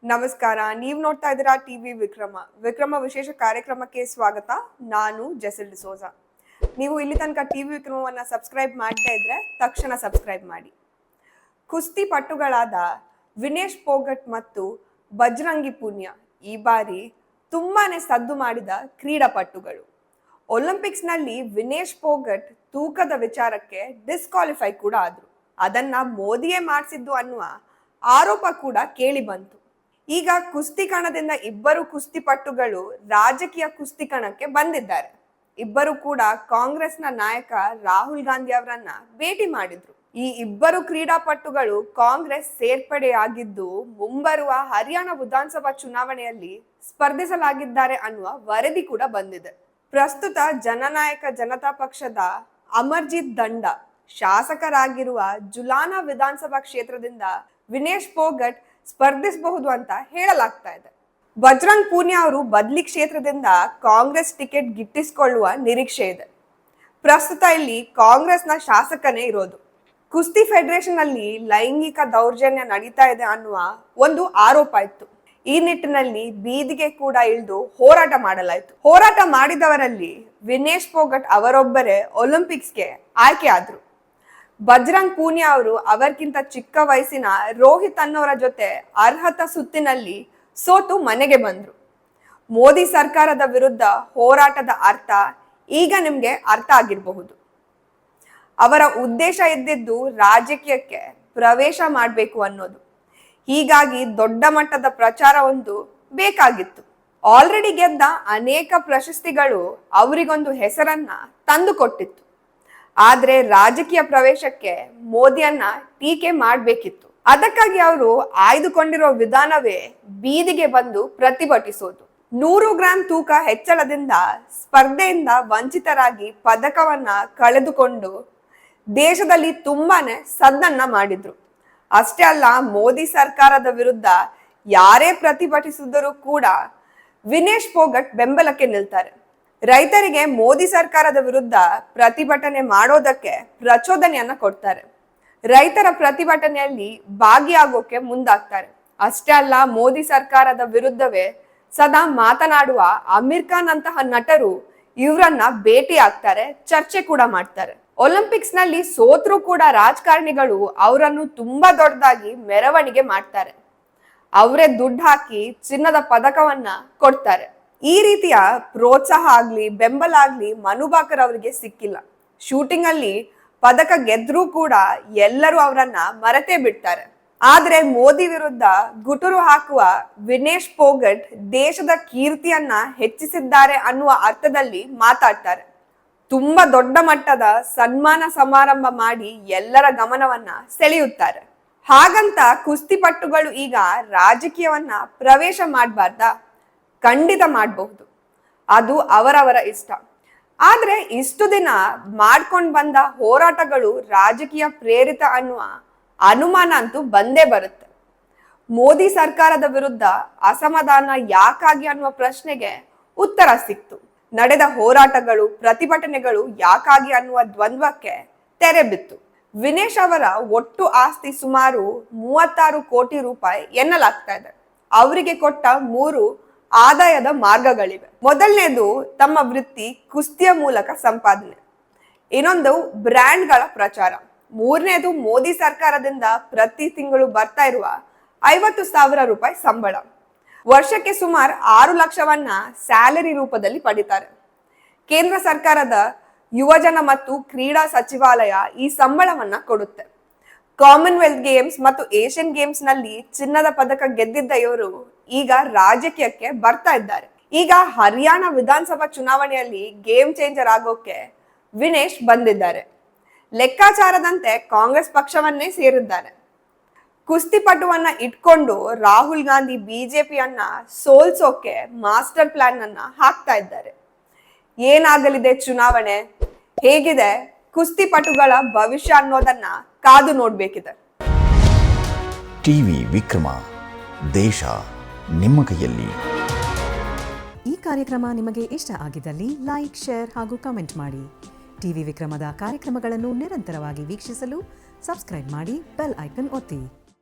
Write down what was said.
ನಮಸ್ಕಾರ. ನೀವು ನೋಡ್ತಾ ಇದ್ದೀರಾ ಟಿವಿ ವಿಕ್ರಮ ವಿಶೇಷ ಕಾರ್ಯಕ್ರಮಕ್ಕೆ ಸ್ವಾಗತ. ನಾನು ಜೆಸಿಲ್ ಡಿಸೋಜ. ನೀವು ಇಲ್ಲಿ ತನಕ ಟಿವಿ ವಿಕ್ರಮವನ್ನ ಸಬ್ಸ್ಕ್ರೈಬ್ ಮಾಡದೇ ಇದ್ರೆ ತಕ್ಷಣ ಸಬ್ಸ್ಕ್ರೈಬ್ ಮಾಡಿ. ಕುಸ್ತಿ ಪಟುಗಳಾದ ವಿನೇಶ್ ಪೋಗಟ್ ಮತ್ತು ಬಜರಂಗಿ ಪೂನಿಯಾ ಈ ಬಾರಿ ತುಂಬಾನೇ ಸದ್ದು ಮಾಡಿದ ಕ್ರೀಡಾಪಟುಗಳು. ಒಲಿಂಪಿಕ್ಸ್ನಲ್ಲಿ ವಿನೇಶ್ ಪೋಗಟ್ ತೂಕದ ವಿಚಾರಕ್ಕೆ ಡಿಸ್ಕ್ವಾಲಿಫೈ ಕೂಡ ಆದ್ರು. ಅದನ್ನ ಮೋದಿಯೇ ಮಾಡಿಸಿದ್ದು ಅನ್ನುವ ಆರೋಪ ಕೂಡ ಕೇಳಿ ಬಂತು. ಈಗ ಕುಸ್ತಿ ಕಣದಿಂದ ಇಬ್ಬರು ಕುಸ್ತಿಪಟುಗಳು ರಾಜಕೀಯ ಕುಸ್ತಿ ಕಣಕ್ಕೆ ಬಂದಿದ್ದಾರೆ. ಇಬ್ಬರು ಕೂಡ ಕಾಂಗ್ರೆಸ್ನ ನಾಯಕ ರಾಹುಲ್ ಗಾಂಧಿ ಅವರನ್ನ ಭೇಟಿ ಮಾಡಿದ್ರು. ಈ ಇಬ್ಬರು ಕ್ರೀಡಾಪಟುಗಳು ಕಾಂಗ್ರೆಸ್ ಸೇರ್ಪಡೆಯಾಗಿದ್ದು ಮುಂಬರುವ ಹರಿಯಾಣ ವಿಧಾನಸಭಾ ಚುನಾವಣೆಯಲ್ಲಿ ಸ್ಪರ್ಧಿಸಲಾಗಿದ್ದಾರೆ ಅನ್ನುವ ವರದಿ ಕೂಡ ಬಂದಿದೆ. ಪ್ರಸ್ತುತ ಜನನಾಯಕ ಜನತಾ ಪಕ್ಷದ ಅಮರ್ಜಿತ್ ದಂಡ ಶಾಸಕರಾಗಿರುವ ಜುಲಾನಾ ವಿಧಾನಸಭಾ ಕ್ಷೇತ್ರದಿಂದ ವಿನೇಶ್ ಪೋಗಟ್ ಸ್ಪರ್ಧಿಸಬಹುದು ಅಂತ ಹೇಳಲಾಗ್ತಾ ಇದೆ. ಬಜರಂಗ್ ಪೂನಿಯಾ ಅವರು ಬದ್ಲಿ ಕ್ಷೇತ್ರದಿಂದ ಕಾಂಗ್ರೆಸ್ ಟಿಕೆಟ್ ಗಿಟ್ಟಿಸಿಕೊಳ್ಳುವ ನಿರೀಕ್ಷೆ ಇದೆ. ಪ್ರಸ್ತುತ ಇಲ್ಲಿ ಕಾಂಗ್ರೆಸ್ನ ಶಾಸಕನೇ ಇರೋದು. ಕುಸ್ತಿ ಫೆಡರೇಷನ್ ಅಲ್ಲಿ ಲೈಂಗಿಕ ದೌರ್ಜನ್ಯ ನಡೀತಾ ಇದೆ ಅನ್ನುವ ಒಂದು ಆರೋಪ ಇತ್ತು. ಈ ನಿಟ್ಟಿನಲ್ಲಿ ಬೀದಿಗೆ ಕೂಡ ಇಳಿದು ಹೋರಾಟ ಮಾಡಲಾಯಿತು. ಹೋರಾಟ ಮಾಡಿದವರಲ್ಲಿ ವಿನೇಶ್ ಪೋಗಟ್ ಅವರೊಬ್ಬರೇ ಒಲಿಂಪಿಕ್ಸ್ಗೆ ಆಯ್ಕೆ ಆದ್ರು. ಬಜರಂಗ್ ಪೂನಿಯಾ ಅವರು ಅವರಿಗಿಂತ ಚಿಕ್ಕ ವಯಸ್ಸಿನ ರೋಹಿತ್ ಅನ್ನೋರ ಜೊತೆ ಅರ್ಹತಾ ಸುತ್ತಿನಲ್ಲಿ ಸೋತು ಮನೆಗೆ ಬಂದ್ರು. ಮೋದಿ ಸರ್ಕಾರದ ವಿರುದ್ಧ ಹೋರಾಟದ ಅರ್ಥ ಈಗ ನಿಮ್ಗೆ ಅರ್ಥ ಆಗಿರಬಹುದು. ಅವರ ಉದ್ದೇಶ ಇದ್ದಿದ್ದು ರಾಜಕೀಯಕ್ಕೆ ಪ್ರವೇಶ ಮಾಡಬೇಕು ಅನ್ನೋದು. ಹೀಗಾಗಿ ದೊಡ್ಡ ಮಟ್ಟದ ಪ್ರಚಾರ ಒಂದು ಬೇಕಾಗಿತ್ತು. ಆಲ್ರೆಡಿ ಗೆದ್ದ ಅನೇಕ ಪ್ರಶಸ್ತಿಗಳು ಅವರಿಗೊಂದು ಹೆಸರನ್ನ ತಂದು ಕೊಟ್ಟಿತ್ತು. ಆದ್ರೆ ರಾಜಕೀಯ ಪ್ರವೇಶಕ್ಕೆ ಮೋದಿಯನ್ನ ಟೀಕೆ ಮಾಡಬೇಕಿತ್ತು. ಅದಕ್ಕಾಗಿ ಅವರು ಆಯ್ದುಕೊಂಡಿರೋ ವಿಧಾನವೇ ಬೀದಿಗೆ ಬಂದು ಪ್ರತಿಭಟಿಸೋದು. 100 ಗ್ರಾಂ ತೂಕ ಹೆಚ್ಚಳದಿಂದ ಸ್ಪರ್ಧೆಯಿಂದ ವಂಚಿತರಾಗಿ ಪದಕವನ್ನ ಕಳೆದುಕೊಂಡು ದೇಶದಲ್ಲಿ ತುಂಬಾನೇ ಸದ್ದನ್ನ ಮಾಡಿದ್ರು. ಅಷ್ಟೇ ಅಲ್ಲ, ಮೋದಿ ಸರ್ಕಾರದ ವಿರುದ್ಧ ಯಾರೇ ಪ್ರತಿಭಟಿಸಿದರೂ ಕೂಡ ವಿನೇಶ್ ಪೋಗಟ್ ಬೆಂಬಲಕ್ಕೆ ನಿಲ್ತಾರೆ. ರೈತರಿಗೆ ಮೋದಿ ಸರ್ಕಾರದ ವಿರುದ್ಧ ಪ್ರತಿಭಟನೆ ಮಾಡೋದಕ್ಕೆ ಪ್ರಚೋದನೆಯನ್ನ ಕೊಡ್ತಾರೆ. ರೈತರ ಪ್ರತಿಭಟನೆಯಲ್ಲಿ ಭಾಗಿಯಾಗೋಕೆ ಮುಂದಾಗ್ತಾರೆ. ಅಷ್ಟೇ ಅಲ್ಲ, ಮೋದಿ ಸರ್ಕಾರದ ವಿರುದ್ಧವೇ ಸದಾ ಮಾತನಾಡುವ ಅಮೀರ್ ಖಾನ್ ಅಂತಹ ನಟರು ಇವರನ್ನ ಭೇಟಿ ಆಗ್ತಾರೆ, ಚರ್ಚೆ ಕೂಡ ಮಾಡ್ತಾರೆ. ಒಲಿಂಪಿಕ್ಸ್ ನಲ್ಲಿ ಸೋತ್ರು ಕೂಡ ರಾಜಕಾರಣಿಗಳು ಅವರನ್ನು ತುಂಬಾ ದೊಡ್ಡದಾಗಿ ಮೆರವಣಿಗೆ ಮಾಡ್ತಾರೆ. ಅವರೇ ದುಡ್ಡು ಹಾಕಿ ಚಿನ್ನದ ಪದಕವನ್ನ ಕೊಡ್ತಾರೆ. ಈ ರೀತಿಯ ಪ್ರೋತ್ಸಾಹ ಆಗ್ಲಿ ಬೆಂಬಲ ಆಗ್ಲಿ ಮನು ಭಾಕರ್ ಅವರಿಗೆ ಸಿಕ್ಕಿಲ್ಲ. ಶೂಟಿಂಗ್ ಅಲ್ಲಿ ಪದಕ ಗೆದ್ರೂ ಕೂಡ ಎಲ್ಲರೂ ಅವರನ್ನ ಮರೆತೇ ಬಿಡ್ತಾರೆ. ಆದ್ರೆ ಮೋದಿ ವಿರುದ್ಧ ಗುಟುರು ಹಾಕುವ ವಿನೇಶ್ ಪೋಗಟ್ ದೇಶದ ಕೀರ್ತಿಯನ್ನ ಹೆಚ್ಚಿಸಿದ್ದಾರೆ ಅನ್ನುವ ಅರ್ಥದಲ್ಲಿ ಮಾತಾಡ್ತಾರೆ. ತುಂಬಾ ದೊಡ್ಡ ಮಟ್ಟದ ಸನ್ಮಾನ ಸಮಾರಂಭ ಮಾಡಿ ಎಲ್ಲರ ಗಮನವನ್ನ ಸೆಳೆಯುತ್ತಾರೆ. ಹಾಗಂತ ಕುಸ್ತಿಪಟುಗಳು ಈಗ ರಾಜಕೀಯವನ್ನ ಪ್ರವೇಶ ಮಾಡಬಾರ್ದಾ? ಖಂಡಿತ ಮಾಡಬಹುದು, ಅದು ಅವರವರ ಇಷ್ಟ. ಆದ್ರೆ ಇಷ್ಟು ದಿನ ಮಾಡ್ಕೊಂಡು ಬಂದ ಹೋರಾಟಗಳು ರಾಜಕೀಯ ಪ್ರೇರಿತ ಅನ್ನುವ ಅನುಮಾನ ಅಂತೂ ಬಂದೇ ಬರುತ್ತೆ. ಮೋದಿ ಸರ್ಕಾರದ ವಿರುದ್ಧ ಅಸಮಾಧಾನ ಯಾಕಾಗಿ ಅನ್ನುವ ಪ್ರಶ್ನೆಗೆ ಉತ್ತರ ಸಿಕ್ತು. ನಡೆದ ಹೋರಾಟಗಳು ಪ್ರತಿಭಟನೆಗಳು ಯಾಕಾಗಿ ಅನ್ನುವ ದ್ವಂದ್ವಕ್ಕೆ ತೆರೆ ಬಿತ್ತು. ವಿನೇಶ್ ಅವರ ಒಟ್ಟು ಆಸ್ತಿ ಸುಮಾರು 36 ಕೋಟಿ ರೂಪಾಯಿ ಎನ್ನಲಾಗ್ತಾ ಇದೆ. ಅವರಿಗೆ ಕೊಟ್ಟ 3 ಆದಾಯದ ಮಾರ್ಗಗಳಿವೆ. ಮೊದಲನೇದು ತಮ್ಮ ವೃತ್ತಿ ಕುಸ್ತಿಯ ಮೂಲಕ ಸಂಪಾದನೆ, ಇನ್ನೊಂದು ಬ್ರ್ಯಾಂಡ್ಗಳ ಪ್ರಚಾರ, ಮೂರನೇದು ಮೋದಿ ಸರ್ಕಾರದಿಂದ ಪ್ರತಿ ತಿಂಗಳು ಬರ್ತಾ ಇರುವ 50,000 ರೂಪಾಯಿ ಸಂಬಳ. ವರ್ಷಕ್ಕೆ ಸುಮಾರು 6 ಲಕ್ಷವನ್ನ ಸ್ಯಾಲರಿ ರೂಪದಲ್ಲಿ ಪಡಿತಾರೆ. ಕೇಂದ್ರ ಸರ್ಕಾರದ ಯುವಜನ ಮತ್ತು ಕ್ರೀಡಾ ಸಚಿವಾಲಯ ಈ ಸಂಬಳವನ್ನ ಕೊಡುತ್ತೆ. ಕಾಮನ್ವೆಲ್ತ್ ಗೇಮ್ಸ್ ಮತ್ತು ಏಷ್ಯನ್ ಗೇಮ್ಸ್ ನಲ್ಲಿ ಚಿನ್ನದ ಪದಕ ಗೆದ್ದಿದ್ದ ಇವರು ಈಗ ರಾಜಕೀಯಕ್ಕೆ ಬರ್ತಾ ಇದ್ದಾರೆ. ಈಗ ಹರಿಯಾಣ ವಿಧಾನಸಭಾ ಚುನಾವಣೆಯಲ್ಲಿ ಗೇಮ್ ಚೇಂಜರ್ ಆಗೋಕೆ ವಿನೇಶ್ ಬಂದಿದ್ದಾರೆ. ಲೆಕ್ಕಾಚಾರದಂತೆ ಕಾಂಗ್ರೆಸ್ ಪಕ್ಷವನ್ನೇ ಸೇರಿದ್ದಾರೆ. ಕುಸ್ತಿಪಟುವನ್ನ ಇಟ್ಕೊಂಡು ರಾಹುಲ್ ಗಾಂಧಿ ಬಿಜೆಪಿಯನ್ನ ಸೋಲ್ಸೋಕೆ ಮಾಸ್ಟರ್ ಪ್ಲಾನ್ ಅನ್ನ ಹಾಕ್ತಾ ಇದ್ದಾರೆ. ಏನಾಗಲಿದೆ ಚುನಾವಣೆ, ಹೇಗಿದೆ ಕುಸ್ತಿಪಟುಗಳ ಭವಿಷ್ಯ ಅನ್ನೋದನ್ನ ಕಾದು ನೋಡ್ಬೇಕಿದೆ. ಟಿವಿ ವಿಕ್ರಮ, ದೇಶ ನಿಮ್ಮ ಕೈಯಲ್ಲಿ. ಈ ಕಾರ್ಯಕ್ರಮ ನಿಮಗೆ ಇಷ್ಟ ಆಗಿದ್ದಲ್ಲಿ ಲೈಕ್, ಶೇರ್ ಹಾಗೂ ಕಮೆಂಟ್ ಮಾಡಿ. ಟಿವಿ ವಿಕ್ರಮದ ಕಾರ್ಯಕ್ರಮಗಳನ್ನು ನಿರಂತರವಾಗಿ ವೀಕ್ಷಿಸಲು ಸಬ್ಸ್ಕ್ರೈಬ್ ಮಾಡಿ, ಬೆಲ್ ಐಕನ್ ಒತ್ತಿ.